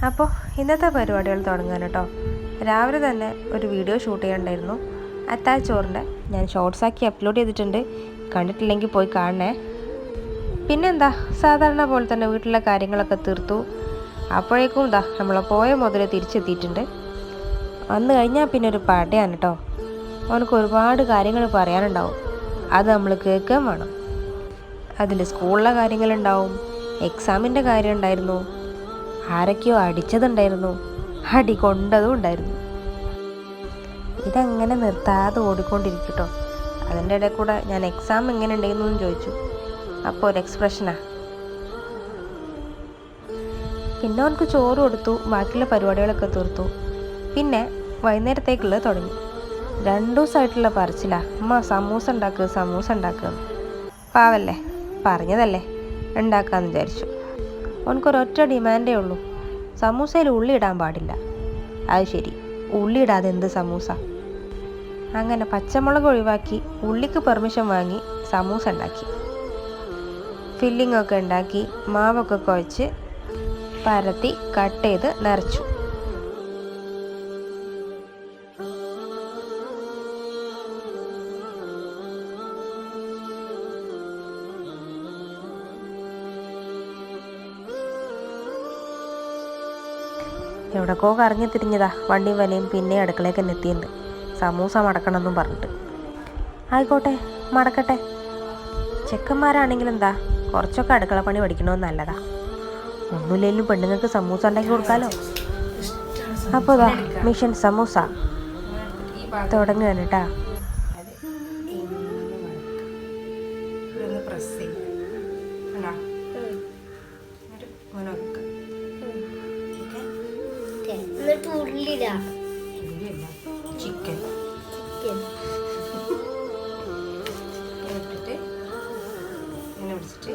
അപ്പോൾ ഇന്നത്തെ പരിപാടികൾ തുടങ്ങാൻ കേട്ടോ. രാവിലെ തന്നെ ഒരു വീഡിയോ ഷൂട്ട് ചെയ്യാനുണ്ടായിരുന്നു. അത്താച്ചോറിൻ്റെ ഞാൻ ഷോർട്സാക്കി അപ്ലോഡ് ചെയ്തിട്ടുണ്ട്. കണ്ടിട്ടില്ലെങ്കിൽ പോയി കാണണേ. പിന്നെന്താ, സാധാരണ പോലെ തന്നെ വീട്ടിലെ കാര്യങ്ങളൊക്കെ തീർത്തു. അപ്പോഴേക്കും നമ്മളെ പോയ മുതലേ തിരിച്ചെത്തിയിട്ടുണ്ട്. വന്നു കഴിഞ്ഞാൽ പിന്നെ ഒരു പടയാണ് കേട്ടോ. അവനക്ക് ഒരുപാട് കാര്യങ്ങൾ പറയാനുണ്ടാവും. അത് നമ്മൾ കേൾക്കുകയും വേണം. അതിൽ സ്കൂളിലെ കാര്യങ്ങളുണ്ടാവും, എക്സാമിൻ്റെ കാര്യം ഉണ്ടായിരുന്നു, ആരൊക്കെയോ അടിച്ചതുണ്ടായിരുന്നു, അടി കൊണ്ടതും ഉണ്ടായിരുന്നു. ഇതങ്ങനെ നിർത്താതെ ഓടിക്കൊണ്ടിരിക്കട്ടോ. അതിൻ്റെ ഇടയിൽ കൂടെ ഞാൻ എക്സാം എങ്ങനെ ഉണ്ടെന്നു ചോദിച്ചു. അപ്പോൾ ഒരു എക്സ്പ്രഷനാ. പിന്നെ അവനക്ക് ചോറ് കൊടുത്തു, ബാക്കിയുള്ള പരിപാടികളൊക്കെ തീർത്തു. പിന്നെ വൈകുന്നേരത്തേക്കുള്ളത് തുടങ്ങി. 2 ദിവസമായിട്ടുള്ള പറച്ചിലാ, അമ്മ സമൂസ ഉണ്ടാക്കുക സമൂസ ഉണ്ടാക്കുക. പാവല്ലേ, പറഞ്ഞതല്ലേ ഉണ്ടാക്കാമെന്ന് വിചാരിച്ചു. അവനക്കൊരൊറ്റ ഡിമാൻഡേ ഉള്ളൂ, സമൂസയിൽ ഉള്ളി ഇടാൻ പാടില്ല. അത് ശരി, ഉള്ളി ഇടാതെ എന്ത് സമൂസ? അങ്ങനെ പച്ചമുളക് ഒഴിവാക്കി ഉള്ളിക്ക് പെർമിഷൻ വാങ്ങി സമൂസ ഉണ്ടാക്കി. ഫില്ലിങ്ങൊക്കെ ഉണ്ടാക്കി മാവൊക്കെ കുഴച്ച് പരത്തി കട്ട് ചെയ്ത് നിറച്ചു. എവിടേക്കോ കറങ്ങി തിരിഞ്ഞതാ വണ്ടിയും വലയും പിന്നെ അടുക്കളയൊക്കെ എത്തിയിട്ടുണ്ട്. സമൂസ മടക്കണമെന്നും പറഞ്ഞിട്ട്. ആയിക്കോട്ടെ, മടക്കട്ടെ. ചെക്കന്മാരാണെങ്കിൽ എന്താ, കുറച്ചൊക്കെ അടുക്കള പണി പഠിക്കണമെന്ന് നല്ലതാ. ഒന്നുമില്ലെങ്കിലും പെണ്ണുങ്ങൾക്ക് സമൂസ ഉണ്ടാക്കി കൊടുക്കാമല്ലോ. അപ്പോൾ മിഷൻ സമൂസ തുടങ്ങുകയാണ് കേട്ടാ. ചിക്കൻ ഇട്ടിട്ട് ഇങ്ങനെ പിടിച്ചിട്ട്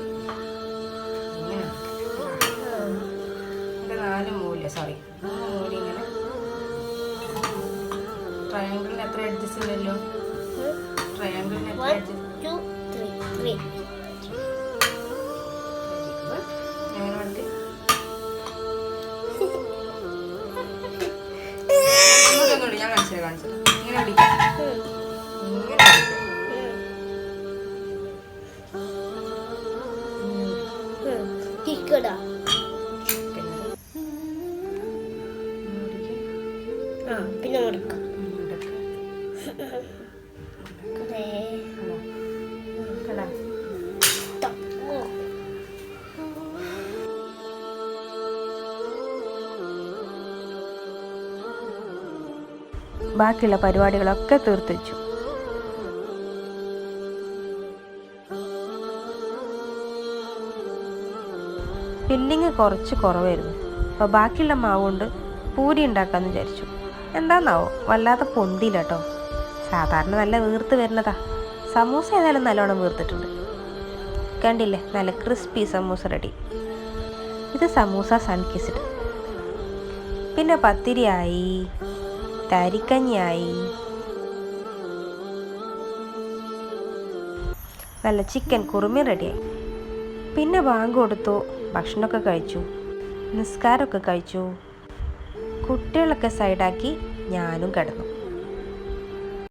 ഇങ്ങനെ 4 മൂല ഇങ്ങനെ ട്രയാങ്കിളിന് എത്ര അഡ്ജസ്റ്റ് ഉണ്ടല്ലോ. ട്രയാങ്കിളിന് എത്ര അഡ്ജസ്റ്റ് എങ്ങനെ വേണ്ടി ഞാൻ കാണിച്ചത് ഇങ്ങനെ പിടിക്കാം. പിന്നെ കൊടുക്കാം. ബാക്കിയുള്ള പരിപാടികളൊക്കെ തീർത്തു വെച്ചു. ഫില്ലിങ് കുറച്ച് കുറവായിരുന്നു. അപ്പോൾ ബാക്കിയുള്ള മാവ് കൊണ്ട് പൂരി ഉണ്ടാക്കാമെന്ന് വിചാരിച്ചു. എന്താന്നാവോ വല്ലാതെ പൊന്തിയില്ല കേട്ടോ. സാധാരണ നല്ല വീർത്ത് വരുന്നതാ. സമൂസ ഏതായാലും നല്ലോണം വീർത്തിട്ടുണ്ട്. കണ്ടില്ലേ, നല്ല ക്രിസ്പി സമൂസ റെഡി. ഇത് സമൂസ സൺകിസ്ഡ്. പിന്നെ പത്തിരിയായി, തരിക്കഞ്ഞിയായി, നല്ല ചിക്കൻ കുറുമി റെഡിയായി. പിന്നെ ബാങ്ക് കൊടുത്തു, ഭക്ഷണമൊക്കെ കഴിച്ചു, നിസ്കാരമൊക്കെ കഴിച്ചു, കുട്ടികളൊക്കെ സൈഡാക്കി ഞാനും കിടന്നു.